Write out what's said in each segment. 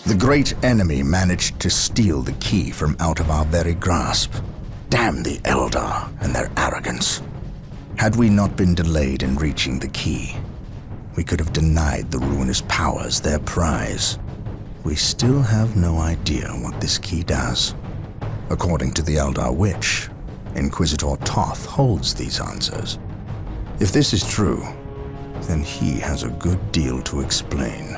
The great enemy managed to steal the key from out of our very grasp. Damn the Eldar and their arrogance. Had we not been delayed in reaching the key, we could have denied the ruinous powers their prize. We still have no idea what this key does. According to the Eldar Witch, Inquisitor Toth holds these answers. If this is true, then he has a good deal to explain.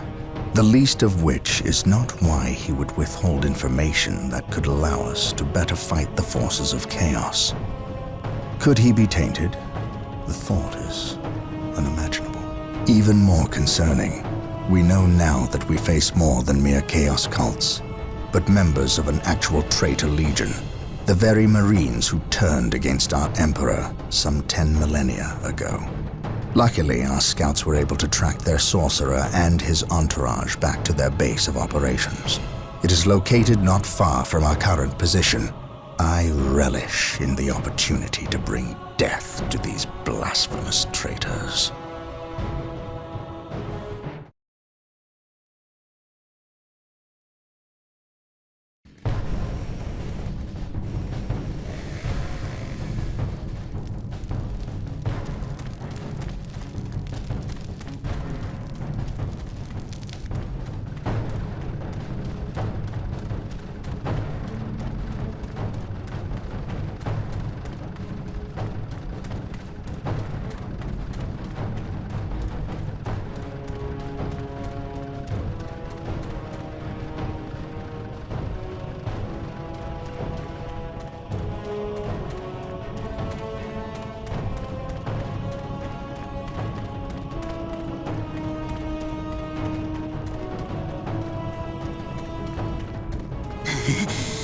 The least of which is not why he would withhold information that could allow us to better fight the forces of chaos. Could he be tainted? The thought is unimaginable. Even more concerning, we know now that we face more than mere chaos cults, but members of an actual traitor legion, the very Marines who turned against our Emperor some 10 millennia ago. Luckily, our scouts were able to track their sorcerer and his entourage back to their base of operations. It is located not far from our current position. I relish in the opportunity to bring death to these blasphemous traitors.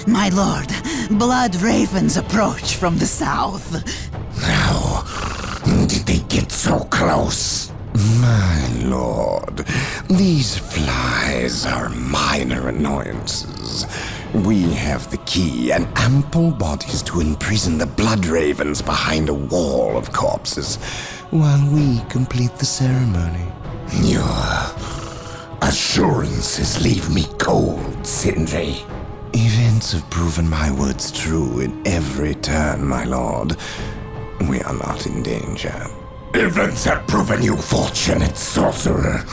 My lord, blood ravens approach from the south. How did they get so close? My lord, these flies are minor annoyances. We have the key and ample bodies to imprison the blood ravens behind a wall of corpses, while we complete the ceremony. Your assurances leave me cold, Sindri. Events have proven my words true in every turn, my lord. We are not in danger. Events have proven you fortunate, sorcerer.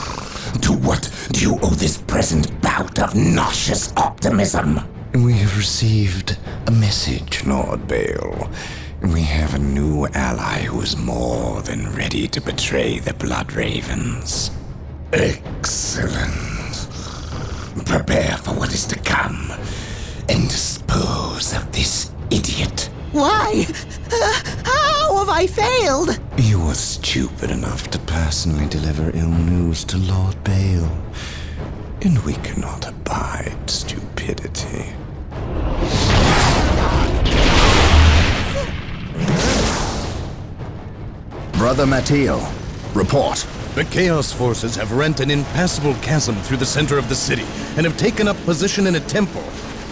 To what do you owe this present bout of nauseous optimism? We have received a message, Lord Bale. We have a new ally who is more than ready to betray the Blood Ravens. Excellent. Prepare for what is to come, and dispose of this idiot. Why? How have I failed? You were stupid enough to personally deliver ill news to Lord Bale, and we cannot abide stupidity. Brother Mateo, report. The Chaos Forces have rent an impassable chasm through the center of the city and have taken up position in a temple.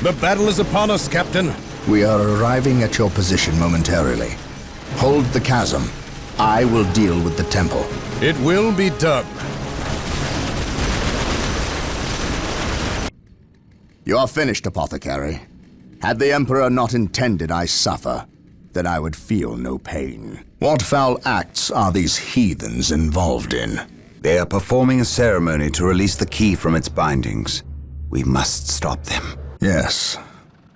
The battle is upon us, Captain. We are arriving at your position momentarily. Hold the chasm. I will deal with the temple. It will be done. You are finished, Apothecary. Had the Emperor not intended I suffer, then I would feel no pain. What foul acts are these heathens involved in? They are performing a ceremony to release the key from its bindings. We must stop them. Yes.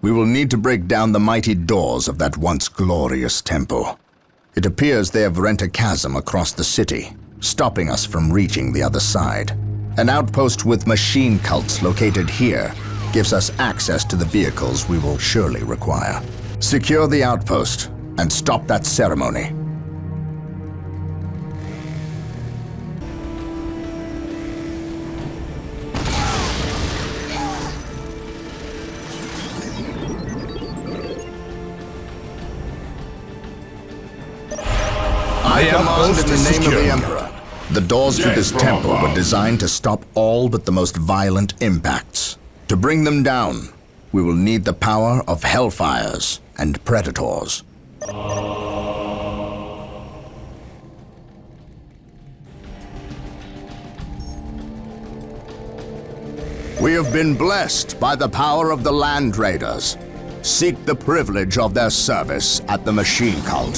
We will need to break down the mighty doors of that once glorious temple. It appears they have rent a chasm across the city, stopping us from reaching the other side. An outpost with machine cults located here gives us access to the vehicles we will surely require. Secure the outpost and stop that ceremony. I command in the name of the Emperor. The doors to this temple were designed to stop all but the most violent impacts. To bring them down, we will need the power of Hellfires and Predators. We have been blessed by the power of the Land Raiders. Seek the privilege of their service at the Machine Cult.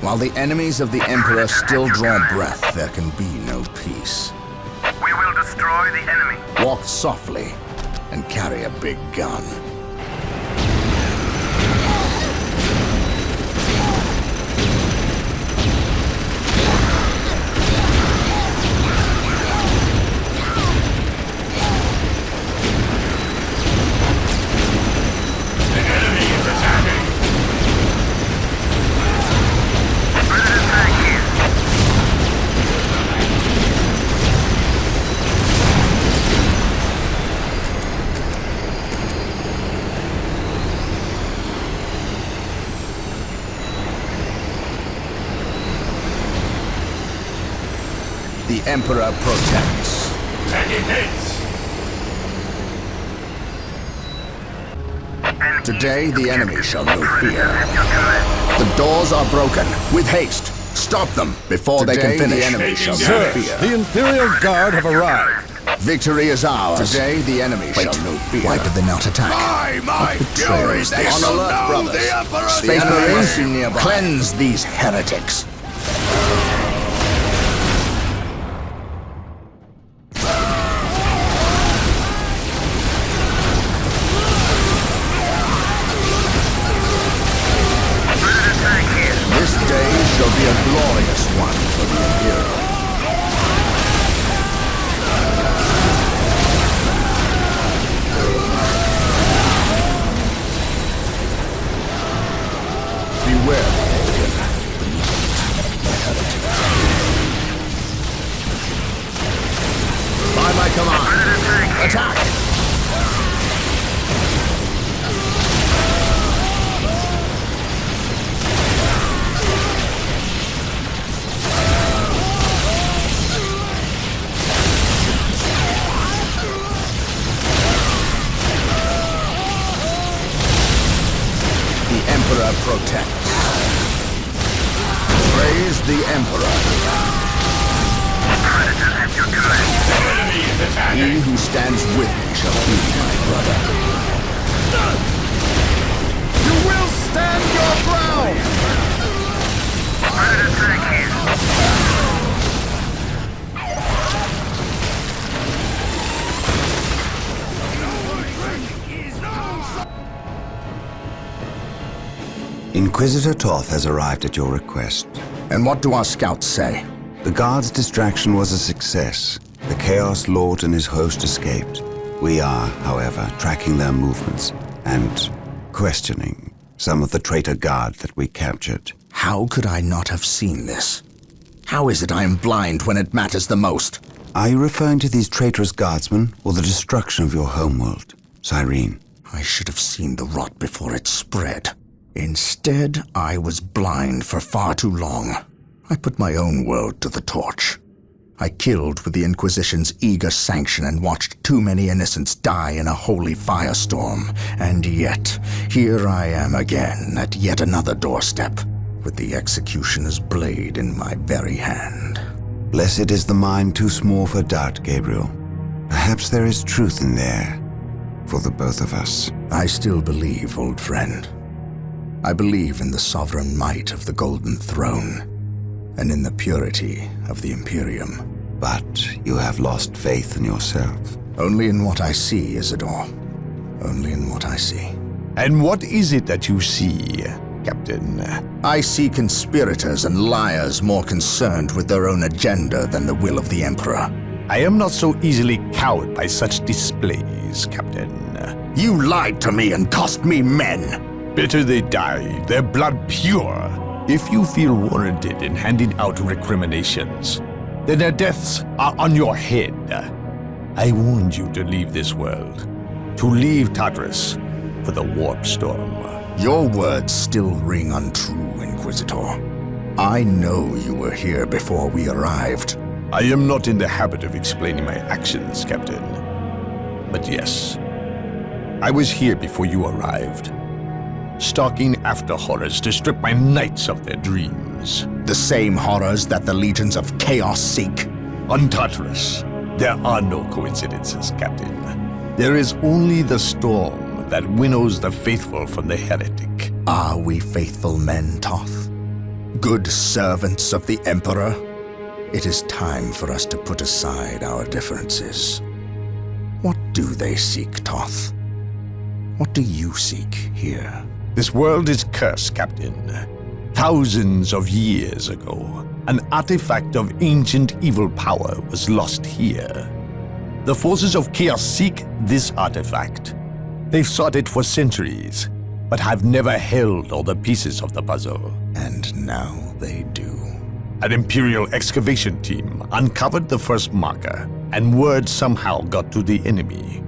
While the enemies of the Emperor still draw breath, there can be no peace. We will destroy the enemy. Walk softly and carry a big gun. The Emperor protects. And it hits! Today, the enemy shall know fear. The doors are broken. With haste, stop them before they can finish. The enemy shall know Sir, fear. the Imperial Guard have arrived. Victory is ours. Today, the enemy shall know fear. Why did they not attack? By my fury, they On shall alert, know brothers. the Emperor's Space enemy. Marines, nearby. Cleanse these heretics. This day shall be a glorious one for the Imperial. Beware, Alien. By my command, attack! The Emperor protects. Praise the Emperor. He who stands with me shall be my brother. You will stand your ground! Inquisitor Toth has arrived at your request. And what do our scouts say? The guard's distraction was a success. The Chaos Lord and his host escaped. We are, however, tracking their movements and questioning some of the traitor guard that we captured. How could I not have seen this? How is it I am blind when it matters the most? Are you referring to these traitorous guardsmen or the destruction of your homeworld, Cyrene? I should have seen the rot before it spread. Instead, I was blind for far too long. I put my own world to the torch. I killed with the Inquisition's eager sanction and watched too many innocents die in a holy firestorm. And yet, here I am again at yet another doorstep, with the executioner's blade in my very hand. Blessed is the mind too small for doubt, Gabriel. Perhaps there is truth in there, for the both of us. I still believe, old friend. I believe in the sovereign might of the Golden Throne, and in the purity of the Imperium. But you have lost faith in yourself. Only in what I see, Isidore. Only in what I see. And what is it that you see, Captain? I see conspirators and liars more concerned with their own agenda than the will of the Emperor. I am not so easily cowed by such displays, Captain. You lied to me and cost me men! Better they die, their blood pure. If you feel warranted in handing out recriminations, then their deaths are on your head. I warned you to leave this world, to leave Tartarus for the warp storm. Your words still ring untrue, Inquisitor. I know you were here before we arrived. I am not in the habit of explaining my actions, Captain. But yes, I was here before you arrived. stalking after horrors to strip my knights of their dreams. The same horrors that the legions of chaos seek. On Tartarus, there are no coincidences, Captain. There is only the storm that winnows the faithful from the heretic. Are we faithful men, Toth? Good servants of the Emperor? It is time for us to put aside our differences. What do they seek, Toth? What do you seek here? This world is cursed, Captain. Thousands of years ago, an artifact of ancient evil power was lost here. The forces of chaos seek this artifact. They've sought it for centuries, but have never held all the pieces of the puzzle. And now they do. An Imperial excavation team uncovered the first marker, and word somehow got to the enemy.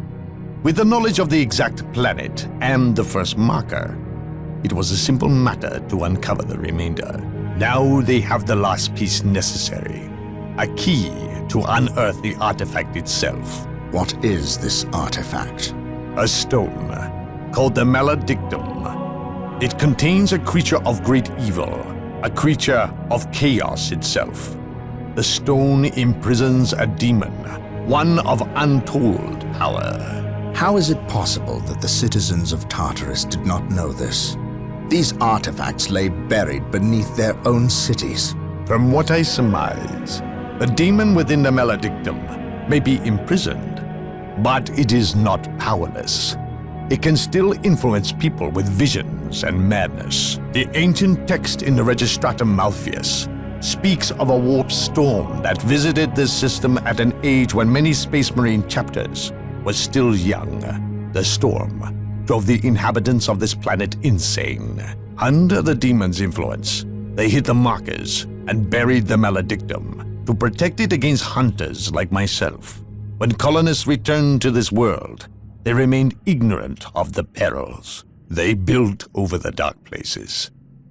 With the knowledge of the exact planet and the first marker, it was a simple matter to uncover the remainder. Now they have the last piece necessary, a key to unearth the artifact itself. What is this artifact? A stone called the Maledictum. It contains a creature of great evil, a creature of chaos itself. The stone imprisons a demon, one of untold power. How is it possible that the citizens of Tartarus did not know this? These artifacts lay buried beneath their own cities. From what I surmise, the demon within the Maledictum may be imprisoned, but it is not powerless. It can still influence people with visions and madness. The ancient text in the Registratum Malpheus speaks of a warp storm that visited this system at an age when many Space Marine chapters were still young. The storm drove the inhabitants of this planet insane. Under the demon's influence, they hid the markers and buried the Maledictum to protect it against hunters like myself. When colonists returned to this world, they remained ignorant of the perils. They built over the dark places,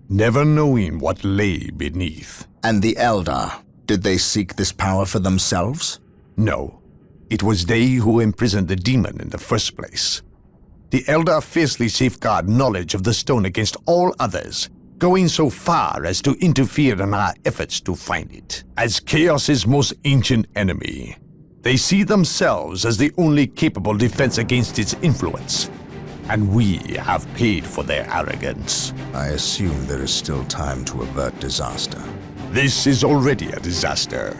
never knowing what lay beneath. And the Eldar, did they seek this power for themselves? No, it was they who imprisoned the demon in the first place. The Eldar fiercely safeguard knowledge of the stone against all others, going so far as to interfere in our efforts to find it. As Chaos's most ancient enemy, they see themselves as the only capable defense against its influence, and we have paid for their arrogance. I assume there is still time to avert disaster. This is already a disaster.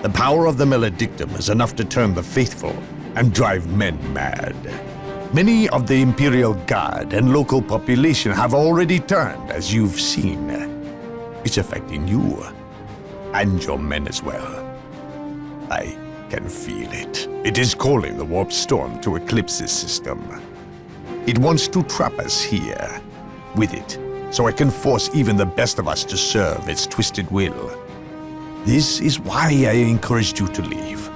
The power of the Maledictum is enough to turn the faithful and drive men mad. Many of the Imperial Guard and local population have already turned, as you've seen. It's affecting you, and your men as well. I can feel it. It is calling the warp storm to eclipse this system. It wants to trap us here with it, so it can force even the best of us to serve its twisted will. This is why I encouraged you to leave.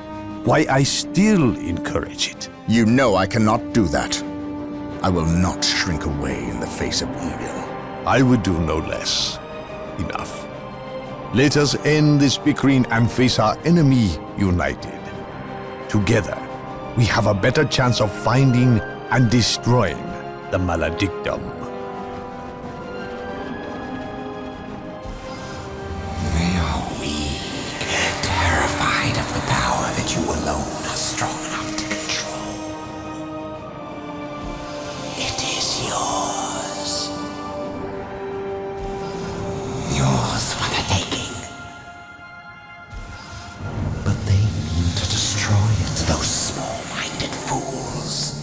Why I still encourage it. You know I cannot do that. I will not shrink away in the face of evil. I would do no less. Enough. Let us end this bickering and face our enemy united. Together, we have a better chance of finding and destroying the Maledictum. They are weak, terrified of the power that you alone are strong enough to control. It is yours. Yours for the taking. But they mean to destroy it, those small-minded fools.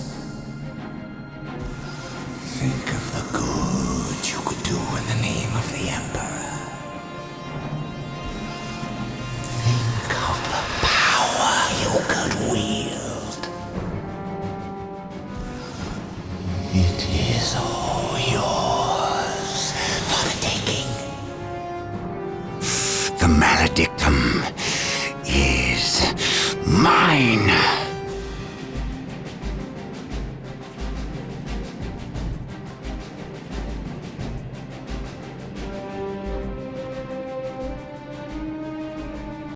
Think of the good you could do in the name of the Emperor. Think of the power you could wield. It is all yours for the taking. The Maledictum is mine.